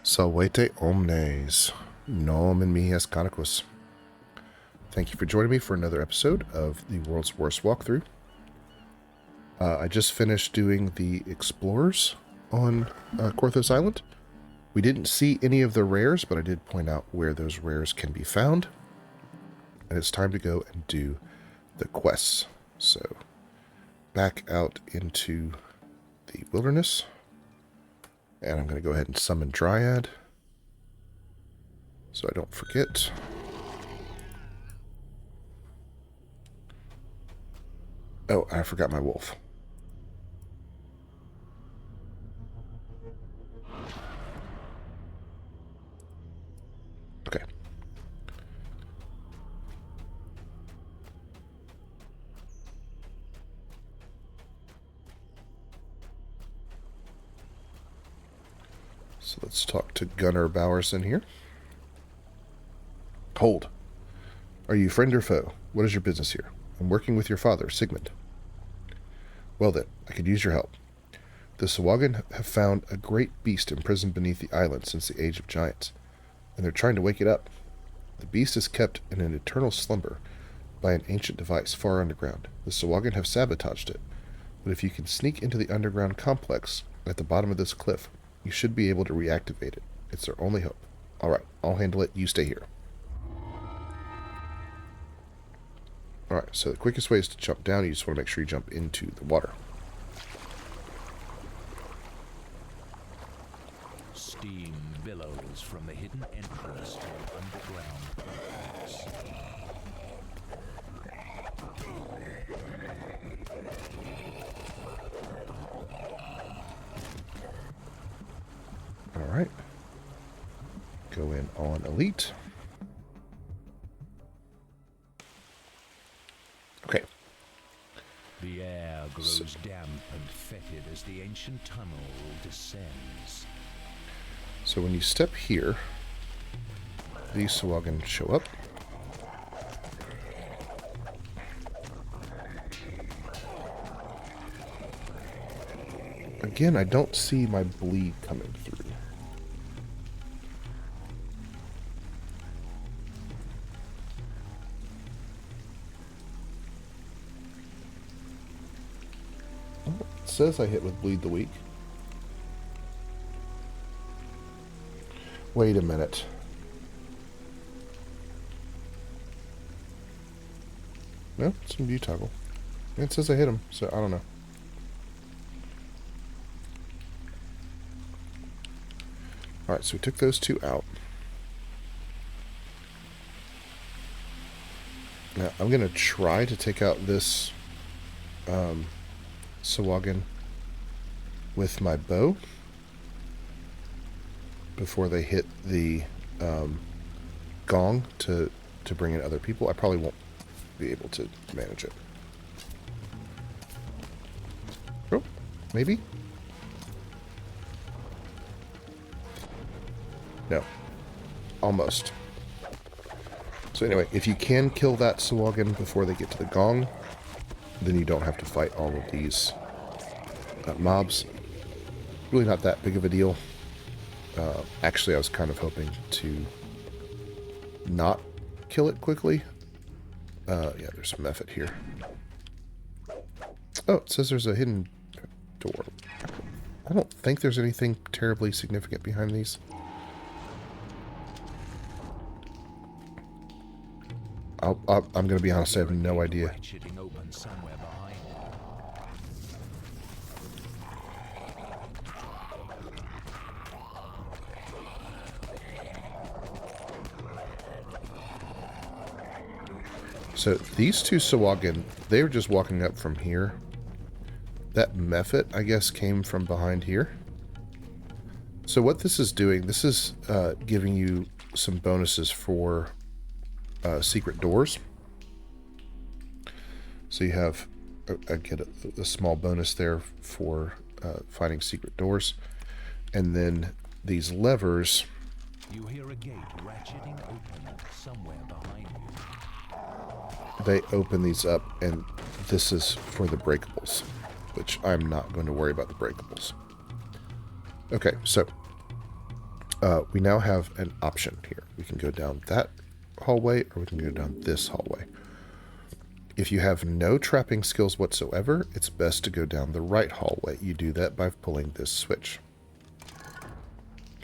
Salvete Omnes, nomen mihi Conicus. Thank you for joining me for another episode of the World's Worst Walkthrough. I just finished doing the Explorers on Korthos Island. We didn't see any of the rares, but I did point out where those rares can be found. And it's time to go and do the quests. So, back out into the wilderness. And I'm going to go ahead and summon Dryad, so I don't forget. Oh, I forgot my wolf. Okay. So let's talk to Gunnar Bowerson here. Hold. Are you friend or foe? What is your business here? I'm working with your father, Sigmund. Well then, I could use your help. The Sahuagin have found a great beast imprisoned beneath the island since the age of giants, and they're trying to wake it up. The beast is kept in an eternal slumber by an ancient device far underground. The Sahuagin have sabotaged it, but if you can sneak into the underground complex at the bottom of this cliff, you should be able to reactivate it. It's their only hope. Alright, I'll handle it. You stay here. Alright, so the quickest way is to jump down. You just want to make sure you jump into the water. Steam billows from the hidden entrance to an underground complex. Alright. Go in on Elite. Okay. The air grows damp and fetid as the ancient tunnel descends. So when you step here, these Sahuagin show up. Again, I don't see my bleed coming through. Oh, it says I hit with bleed the weak. Wait a minute. No, it's in view toggle. It says I hit him, so I don't know. Alright, so we took those two out. Now, I'm going to try to take out this Sahuagin with my bow before they hit the gong to bring in other people. I probably won't be able to manage it. Oh, maybe? No. Almost. So anyway, if you can kill that Sahuagin before they get to the gong, then you don't have to fight all of these mobs. Really not that big of a deal. Actually, I was kind of hoping to not kill it quickly. Yeah, there's some method here. Oh, it says there's a hidden door. I don't think there's anything terribly significant behind these. I'm going to be honest, I have no idea. So these two Sahuagin, they were just walking up from here. That method, I guess, came from behind here. So what this is doing, this is giving you some bonuses for secret doors. So you have, I get a small bonus there for finding secret doors. And then these levers. You hear a gate ratcheting open somewhere behind you. They open these up, and this is for the breakables, which I'm not going to worry about the breakables. Okay, so we now have an option here. We can go down that hallway, or we can go down this hallway. If you have no trapping skills whatsoever, it's best to go down the right hallway. You do that by pulling this switch.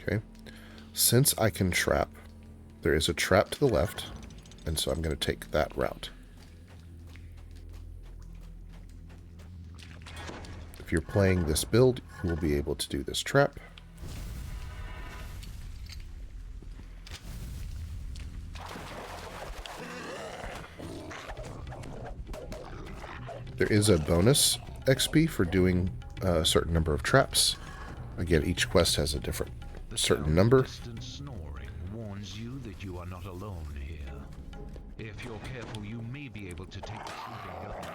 Okay. Since I can trap, there is a trap to the left, and so I'm going to take that route. If you're playing this build, you will be able to do this trap. There is a bonus XP for doing a certain number of traps. Again, each quest has a different certain number. Distant snoring warns you that you are not alone here. If you're careful, you may be able to take the sleeping government.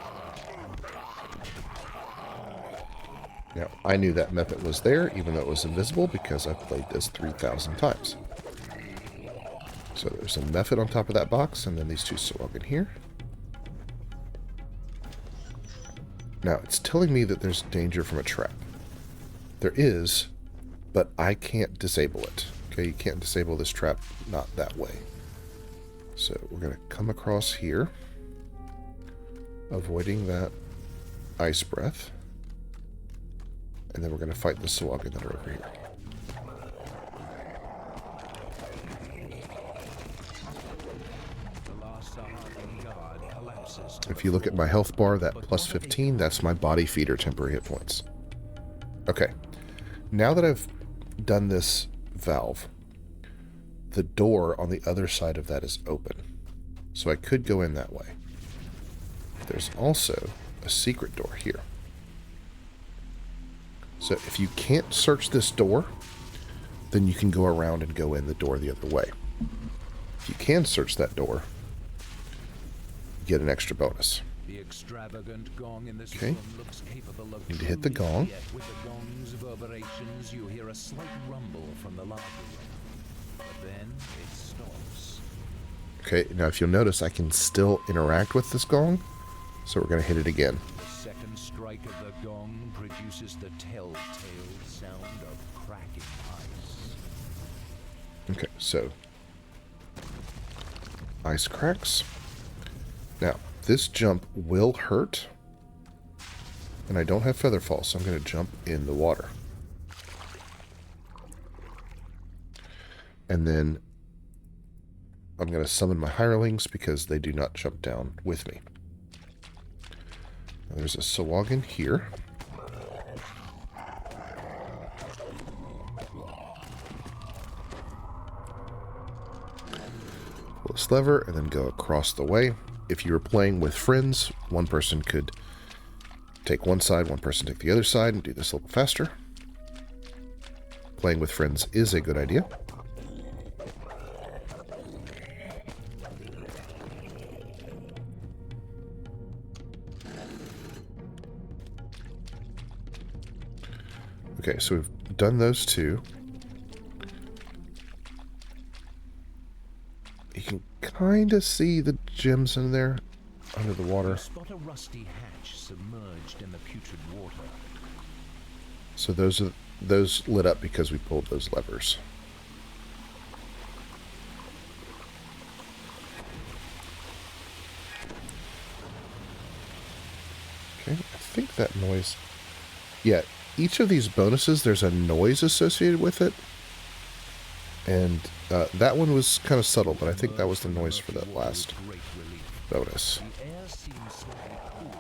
Now, I knew that method was there, even though it was invisible, because I've played this 3,000 times. So there's a method on top of that box, and then these two Sahuagin here. Now, it's telling me that there's danger from a trap. There is, but I can't disable it. Okay, you can't disable this trap, not that way. So we're going to come across here, avoiding that ice breath. And then we're going to fight the Sahuagin that are over here. If you look at my health bar, that plus 15, that's my body feeder temporary hit points. Okay. Now that I've done this valve, the door on the other side of that is open. So I could go in that way. There's also a secret door here. So if you can't search this door, then you can go around and go in the door the other way. If you can search that door, you get an extra bonus. The extravagant gong in this Okay. room looks capable of Need to hit the gong. yet with the gong's reverberations, you hear a slight rumble from the larger room. But then it stops. Okay, now if you'll notice, I can still interact with this gong. So we're going to hit it again. The second strike of the gong produces the telltale sound of cracking ice. Okay, so ice cracks. Now, this jump will hurt, and I don't have feather fall, so I'm going to jump in the water. And then I'm going to summon my hirelings because they do not jump down with me. Now, there's a Sahuagin here. Pull this lever and then go across the way. If you were playing with friends, one person could take one side, one person take the other side, and do this a little faster. Playing with friends is a good idea. Okay, so we've done those two. You can kind of see the gems in there under the water. You spot a rusty hatch submerged in the putrid water. So those lit up because we pulled those levers. Okay, I think that noise... Yeah, each of these bonuses, there's a noise associated with it. And that one was kind of subtle, but I think that was the noise for that last bonus. The air seems slightly cool.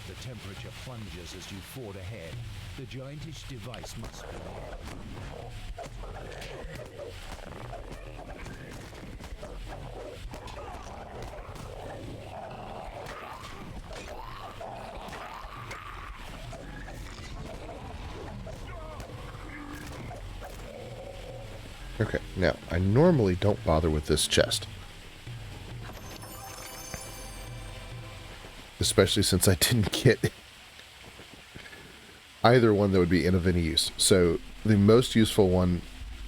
The temperature plunges as you ford ahead. The giantish device must be there. Okay, now, I normally don't bother with this chest. Especially since I didn't get either one that would be of any use. So, the most useful one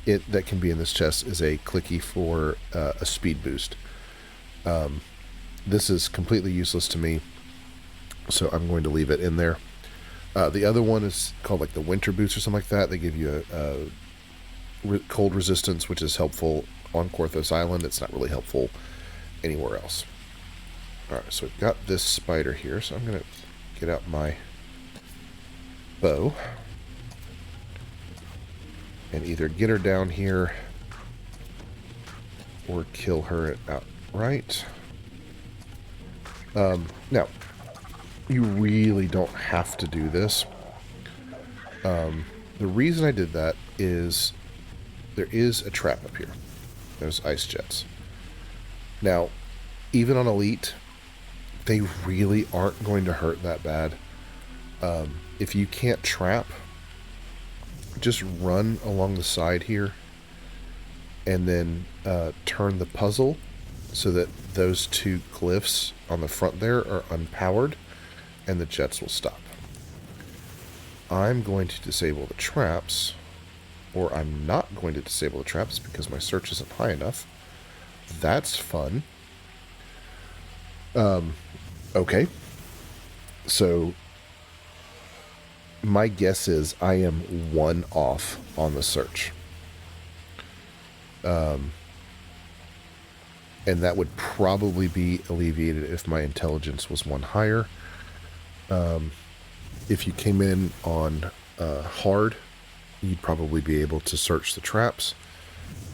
that can be in this chest is a clicky for a speed boost. This is completely useless to me, so I'm going to leave it in there. The other one is called like the winter boots or something like that. They give you a cold resistance, which is helpful on Korthos Island. It's not really helpful anywhere else. Alright, so we've got this spider here, so I'm going to get out my bow and either get her down here or kill her outright. Now, you really don't have to do this. The reason I did that is there is a trap up here. There's ice jets. Now, even on Elite, they really aren't going to hurt that bad. If you can't trap, just run along the side here and then turn the puzzle so that those two glyphs on the front there are unpowered and the jets will stop. I'm going to disable the traps, or I'm not going to disable the traps because my search isn't high enough. That's fun. Okay. So my guess is I am 1 off on the search. And that would probably be alleviated if my intelligence was 1 higher. If you came in on hard, you'd probably be able to search the traps.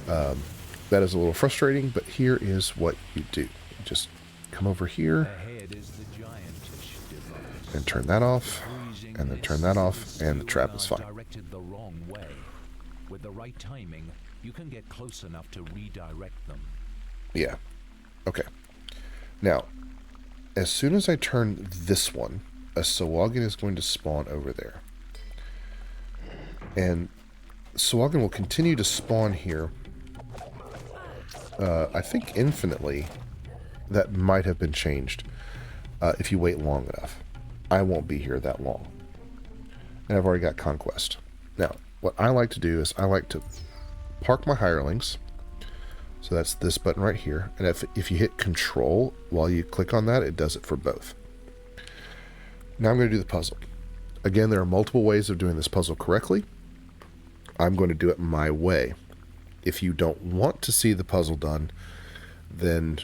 That is a little frustrating, but here is what you do. You just come over here and turn that off, and then turn that off, and the trap is fine. With the right timing, you can get close enough to redirect them. Yeah. Okay. Now, as soon as I turn this one, a Sahuagin is going to spawn over there. And Sahuagin will continue to spawn here. I think infinitely. That might have been changed if you wait long enough. I won't be here that long. And I've already got Conquest. Now, what I like to do is I like to park my hirelings. So that's this button right here. And if you hit Control while you click on that, it does it for both. Now I'm going to do the puzzle. Again, there are multiple ways of doing this puzzle correctly. I'm going to do it my way. If you don't want to see the puzzle done, then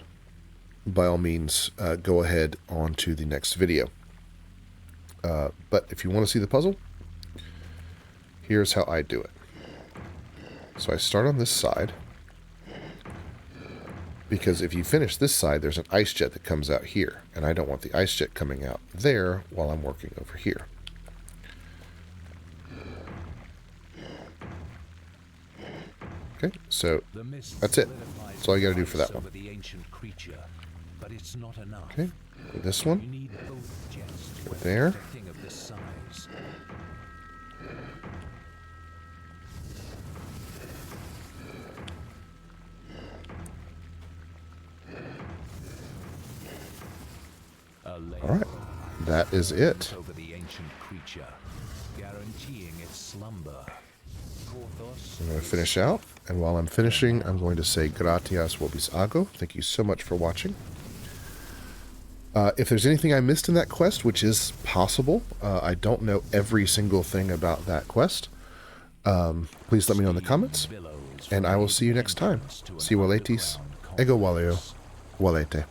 by all means, go ahead on to the next video. But if you want to see the puzzle, here's how I do it. So I start on this side, because if you finish this side, there's an ice jet that comes out here, and I don't want the ice jet coming out there while I'm working over here. Okay, so that's it. That's all you got to do for that one. Okay, this one, right there. All right, that is it. I'm going to finish out, and while I'm finishing, I'm going to say gratias, vobis ago. Thank you so much for watching. If there's anything I missed in that quest, which is possible, I don't know every single thing about that quest, please let me know in the comments, and I will see you next time. See valetis, ego valeo, valete.